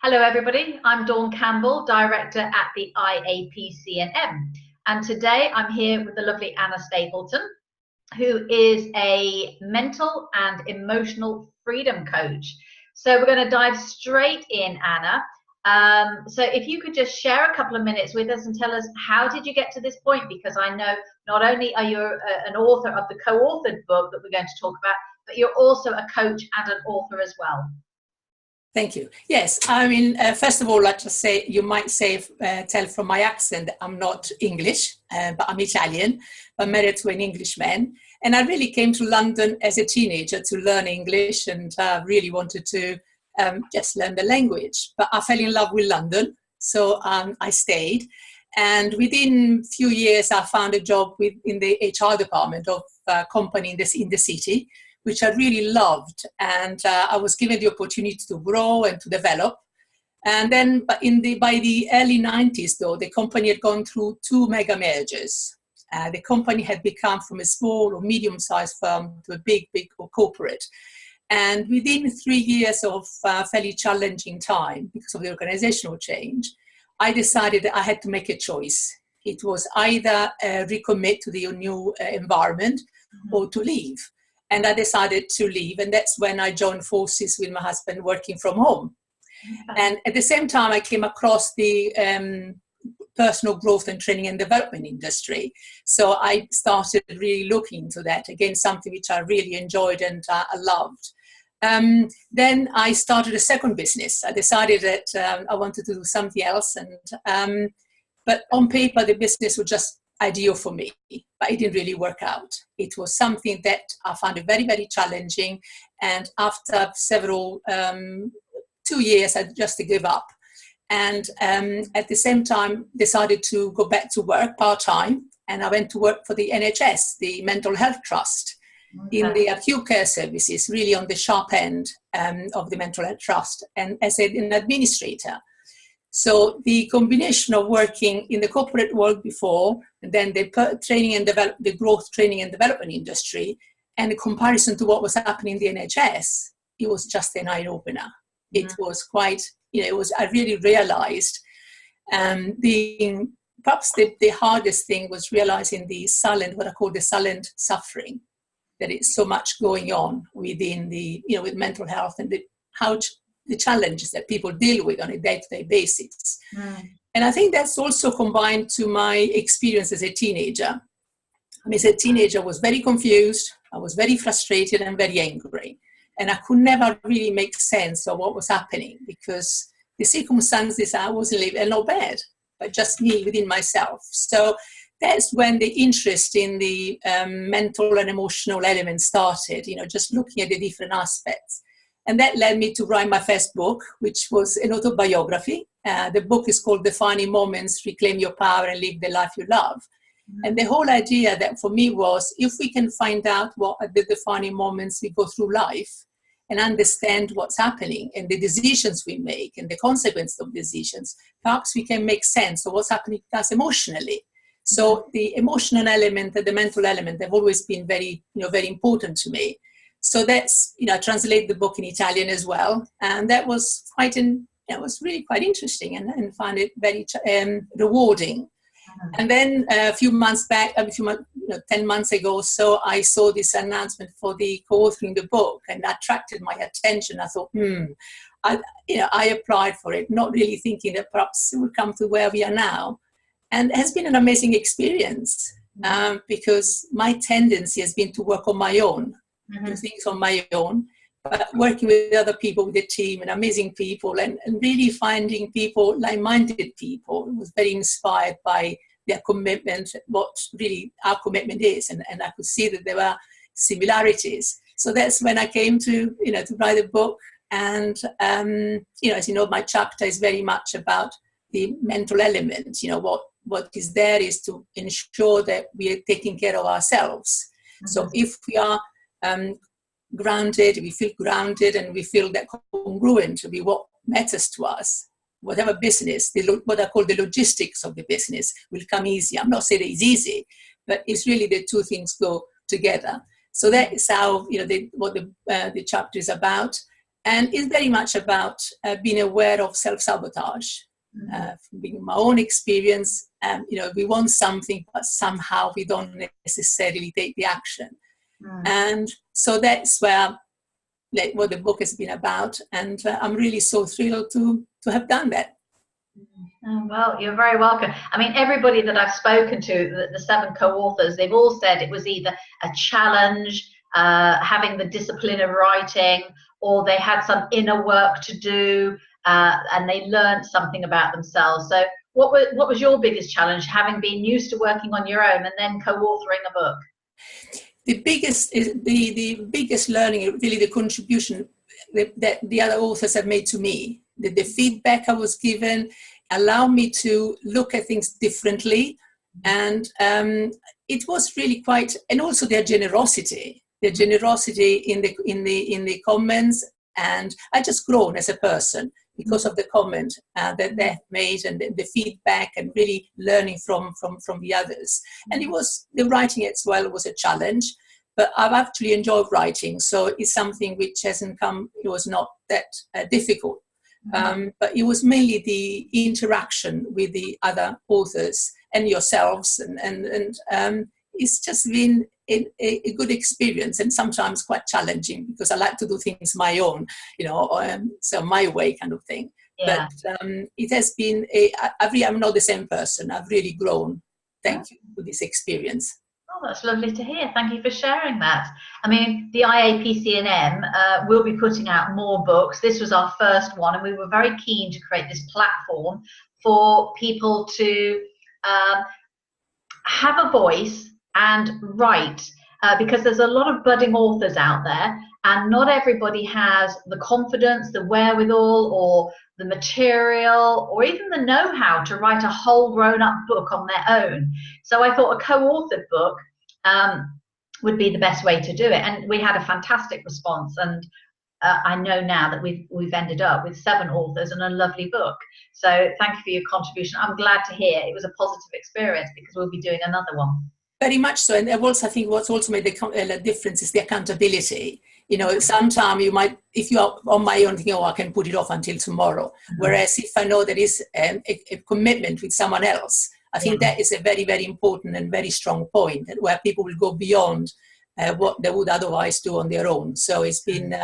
Hello everybody, I'm Dawn Campbell, Director at the IAPC&M, and today I'm here with the lovely Anna Stapleton, who is a mental and emotional freedom coach. So we're going to dive straight in, Anna. So if you could just share a couple of minutes with us and tell us, how did you get to this point? Because I know not only are you an author of the co-authored book that we're going to talk about, but you're also a coach and an author as well. Thank you. Yes, I mean, first of all, let's just say, you might tell from my accent that I'm not English, but I'm Italian. I'm married to an Englishman. And I really came to London as a teenager to learn English, and really wanted to just learn the language. But I fell in love with London, so I stayed. And within a few years, I found a job in the HR department of a company in the city, which I really loved, and I was given the opportunity to grow and to develop. And then by the early 90s, though, the company had gone through 2 mega mergers. The company had become from a small or medium-sized firm to a big corporate. And within 3 years of fairly challenging time, because of the organizational change, I decided that I had to make a choice. It was either recommit to the new environment or to leave. And I decided to leave, and that's when I joined forces with my husband working from home. And at the same time, I came across the personal growth and training and development industry. So I started really looking into that, again, something which I really enjoyed and I loved. Then I started a second business. I decided that I wanted to do something else, but on paper, the business was just ideal for me, but it didn't really work out. It was something that I found very, very challenging. And after several, 2 years, I just gave up. And at the same time, decided to go back to work part-time. And I went to work for the NHS, the Mental Health Trust, in the acute care services, really on the sharp end of the Mental Health Trust, and as an administrator. So the combination of working in the corporate world before, and then the growth training and development industry, and the comparison to what was happening in the NHS, it was just an eye-opener. It was quite, I really realized perhaps the hardest thing was realizing what I call the silent suffering, that it's so much going on within with mental health and the challenges that people deal with on a day-to-day basis. And I think that's also combined to my experience as a teenager. As a teenager, I was very confused, I was very frustrated and very angry. And I could never really make sense of what was happening, because the circumstances I was living are not bad, but just me within myself. So that's when the interest in the mental and emotional element started, just looking at the different aspects. And that led me to write my first book, which was an autobiography. The book is called Defining Moments, Reclaim Your Power and Live the Life You Love. And the whole idea that for me was, if we can find out what are the defining moments we go through life and understand what's happening and the decisions we make and the consequences of decisions, perhaps we can make sense of what's happening to us emotionally. So the emotional element and the mental element have always been very, very important to me. So that's, I translate the book in Italian as well. And that was really quite interesting and found it very rewarding. And then a few months back, 10 months ago, so I saw this announcement for the co-authoring the book, and that attracted my attention. I thought, I applied for it, not really thinking that perhaps it would come to where we are now. And it has been an amazing experience because my tendency has been to work on my own. Do things on my own, but working with other people, with the team and amazing people, and really finding people, like-minded people. I was very inspired by their commitment, what really our commitment is, and I could see that there were similarities. So that's when I came to write a book. And as you know, my chapter is very much about the mental element. What is there is to ensure that we are taking care of ourselves. So if we are grounded, we feel grounded, and we feel that congruent to be what matters to us, whatever business, what I call the logistics of the business will come easy. I'm not saying it's easy, but it's really the two things go together. So that is how, what the chapter is about. And it's very much about being aware of self-sabotage. From being my own experience, we want something, but somehow we don't necessarily take the action. And so that's where what the book has been about, and I'm really so thrilled to have done that. Oh, well, you're very welcome. I mean, everybody that I've spoken to, the 7 co-authors, they've all said it was either a challenge, having the discipline of writing, or they had some inner work to do, and they learned something about themselves. So what was your biggest challenge, having been used to working on your own and then co-authoring a book? The biggest learning, really the contribution that the other authors have made to me, the feedback I was given allowed me to look at things differently. And it was really quite, and also their generosity in the comments. And I just grown as a person because of the comment that they made, and the feedback, and really learning from the others. And the writing as well was a challenge, but I've actually enjoyed writing. So it's something which it was not that difficult. But it was mainly the interaction with the other authors and yourselves, and it's just been a good experience, and sometimes quite challenging, because I like to do things my own, so my way kind of thing. Yeah. But it has been I'm not the same person. I've really grown. Thank you for this experience. Oh, that's lovely to hear. Thank you for sharing that. I mean, the IAPC&M will be putting out more books. This was our first one, and we were very keen to create this platform for people to have a voice and write, because there's a lot of budding authors out there, and not everybody has the confidence, the wherewithal, or the material, or even the know-how to write a whole grown-up book on their own. So I thought a co-authored book would be the best way to do it, and we had a fantastic response. And I know now that we've ended up with 7 authors and a lovely book. So thank you for your contribution. I'm glad to hear it was a positive experience, because we'll be doing another one. Very much so. And also, I think what's also made the difference is the accountability. Sometimes you might, if you are on my own, think, I can put it off until tomorrow. Whereas if I know there is a commitment with someone else, I think that is a very, very important and very strong point, where people will go beyond what they would otherwise do on their own. So it's been,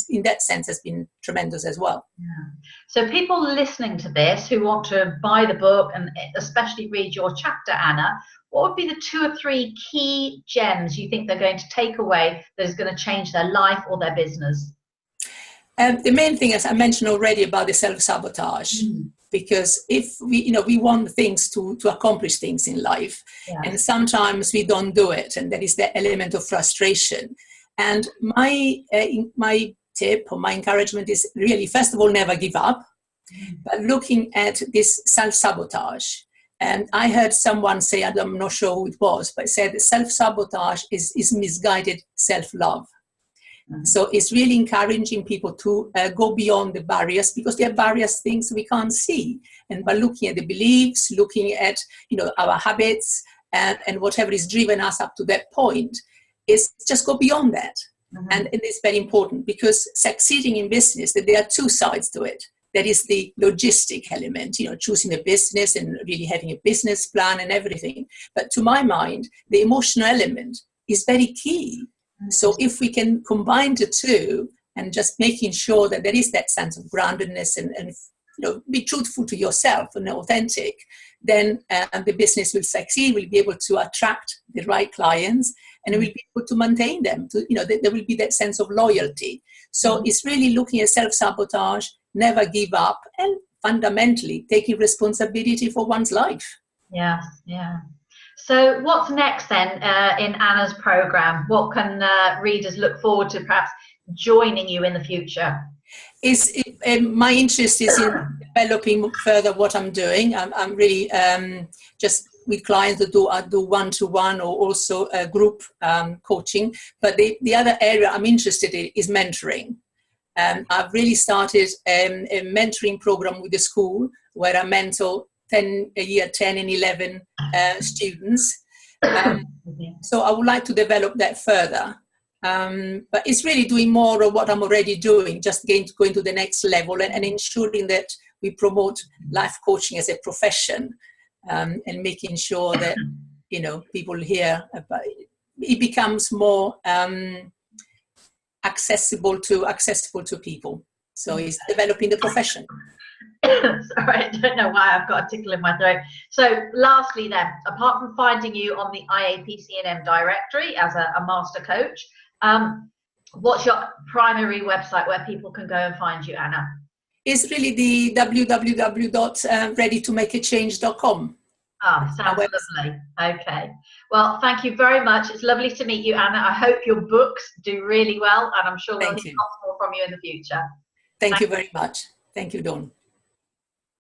in that sense, has been tremendous as well. Yeah. So people listening to this who want to buy the book, and especially read your chapter, Anna, what would be the 2 or 3 key gems you think they're going to take away that is going to change their life or their business? The main thing, as I mentioned already, about the self-sabotage. Because if we want things to accomplish things in life, and sometimes we don't do it, and there is that element of frustration. And my tip or my encouragement is really, first of all, never give up, but looking at this self-sabotage. And I heard someone say, I'm not sure who it was, but said that self-sabotage is misguided self-love. So it's really encouraging people to go beyond the barriers, because there are various things we can't see. And by looking at the beliefs, looking at our habits, and whatever is driven us up to that point, is just go beyond that. And it's very important, because succeeding in business, that there are 2 sides to it. There is the logistic element, choosing a business and really having a business plan and everything. But to my mind, the emotional element is very key. So if we can combine the 2, and just making sure that there is that sense of groundedness and be truthful to yourself and authentic, then the business will succeed. We'll be able to attract the right clients, and we'll be able to maintain them. There will be that sense of loyalty. So it's really looking at self-sabotage, never give up, and fundamentally taking responsibility for one's life. Yeah. So what's next then in Anna's program? What can readers look forward to, perhaps joining you in the future? My interest is in developing further what I'm doing. I'm really just with clients that do one-to-one, or also group coaching. But the other area I'm interested in is mentoring. I've really started a mentoring program with the school, where I mentor year 10 and 11 students. So I would like to develop that further. But it's really doing more of what I'm already doing, just going to the next level and ensuring that we promote life coaching as a profession, and making sure that, people hear about it. It becomes more accessible to people. So it's developing the profession. Sorry, I don't know why I've got a tickle in my throat. So lastly then, apart from finding you on the IAPC&M directory as a master coach, what's your primary website where people can go and find you, Anna? It's really the www.readytomakeachange.com. Ah, sounds lovely. Okay. Well, thank you very much. It's lovely to meet you, Anna. I hope your books do really well, and I'm sure we'll hear lots more from you in the future. Thank you very much. Thank you, Dawn.